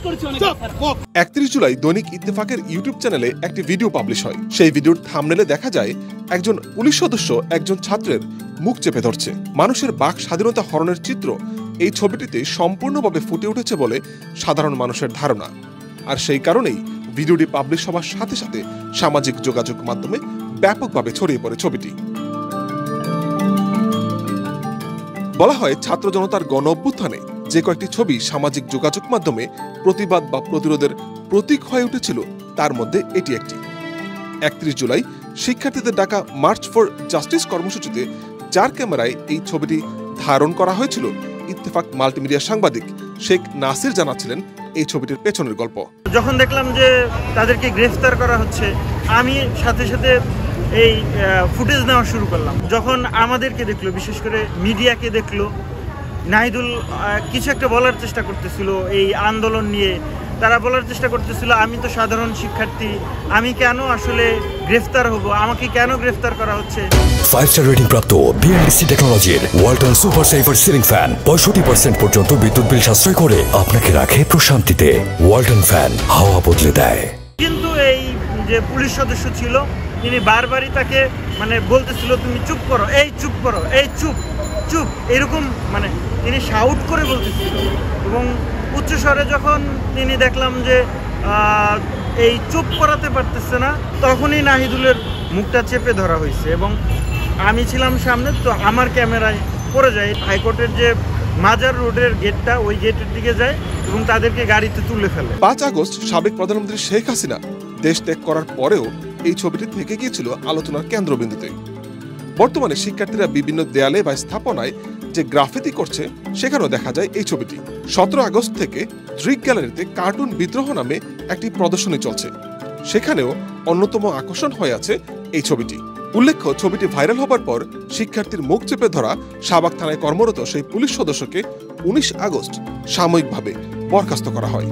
31 জুলাই দৈনিক ইত্তেফাকের ইউটিউব চ্যানেলে একটি ভিডিও পাবলিশ হয়। সেই ভিডিওর থাম্বনেলে দেখা যায় একজন পুলিশ সদস্য একজন ছাত্রের মুখ চেপে ধরছে। মানুষের বাক স্বাধীনতা হরণের চিত্র এই ছবিটিতে সম্পূর্ণভাবে ফুটে উঠেছে বলে সাধারণ মানুষের ধারণা। আর সেই কারণেই ভিডিওটি পাবলিশ হওয়ার সাথে সাথে সামাজিক যোগাযোগ মাধ্যমে ব্যাপকভাবে ছড়িয়ে পড়ে ছবিটি। বলা হয় ছাত্র জনতার গণ অভ্যুত্থানে যে কয়েকটি ছবি সামাজিক যোগাযোগ মাধ্যমে প্রতিবাদ বা প্রতিরোধের প্রতীক হয়ে উঠেছিল তার মধ্যে এটি একটি। 31 জুলাই শিক্ষার্থীদের ডাকা মার্চ ফর জাস্টিস কর্মসূচিতে যার ক্যামেরায় এই ছবিটি ধারণ করা হয়েছিল, ইত্তেফাক মাল্টিমিডিয়া সাংবাদিক শেখ নাসির জানাচ্ছিলেন এই ছবিটির পেছনের গল্প। যখন দেখলাম যে তাদেরকে গ্রেফতার করা হচ্ছে, আমি সাথে সাথে এই ফুটেজ নেওয়া শুরু করলাম। যখন আমাদেরকে দেখলো, বিশেষ করে মিডিয়াকে দেখলো, নাহিদুল কিছু একটা বলার চেষ্টা করতেছিল এই আন্দোলন নিয়ে। তারা বলার চেষ্টা করতেছিল আমি তো সাধারণ শিক্ষার্থী, আমি কেন আসলে গ্রেফতার হব, আমাকে কেন গ্রেফতার করা হচ্ছে। 5 স্টার রেটিং প্রাপ্ত বিএলডিসি টেকনোলজির Walton super saver ceiling fan 65% পর্যন্ত বিদ্যুৎ বিল সাশ্রয় করে আপনাকে রাখে প্রশান্তিতে। ওয়ালটন ফ্যান হাওয়া বদলে দেয়। কিন্তু এই যে পুলিশ সদস্য ছিল, তিনি বারবারই তাকে বলতেছিল তুমি চুপ করো, এই চুপ করো, এই চুপ চুপ, এরকম তিনি শাউট করে বলতেছিল। এবং উচ্চস্বরে যখন তিনি দেখলাম যে এই চুপ করাতে পারতেছে না, তখনই নাহিদুলের মুখটা চেপে ধরা হয়েছে। এবং আমি ছিলাম সামনে, তো আমার ক্যামেরায় পড়ে যায় হাইকোর্টের যে মাজার রোডের গেটটা, ওই গেটের দিকে যায় এবং তাদেরকে গাড়িতে তুলে ফেলে। 5 আগস্ট সাবেক প্রধানমন্ত্রী শেখ হাসিনা দেশ ত্যাগ করার পরেও এই ছবিটি থেকে গিয়েছিল আলোচনার কেন্দ্রবিন্দুতে। বর্তমানে শিক্ষার্থীরা বিভিন্ন দেয়ালে বা স্থাপনায় যে গ্রাফিতি করছে সেখানেও দেখা যায় এই ছবিটি। 17 আগস্ট থেকে ড্রিক গ্যালারিতে কার্টুন বিদ্রোহ নামে একটি প্রদর্শনী চলছে, সেখানেও অন্যতম আকর্ষণ হয়ে আছে এই ছবিটি। উল্লেখ্য, ছবিটি ভাইরাল হবার পর শিক্ষার্থীর মুখ চেপে ধরা শাহবাগ থানায় কর্মরত সেই পুলিশ সদস্যকে 19 আগস্ট সাময়িকভাবে বরখাস্ত করা হয়।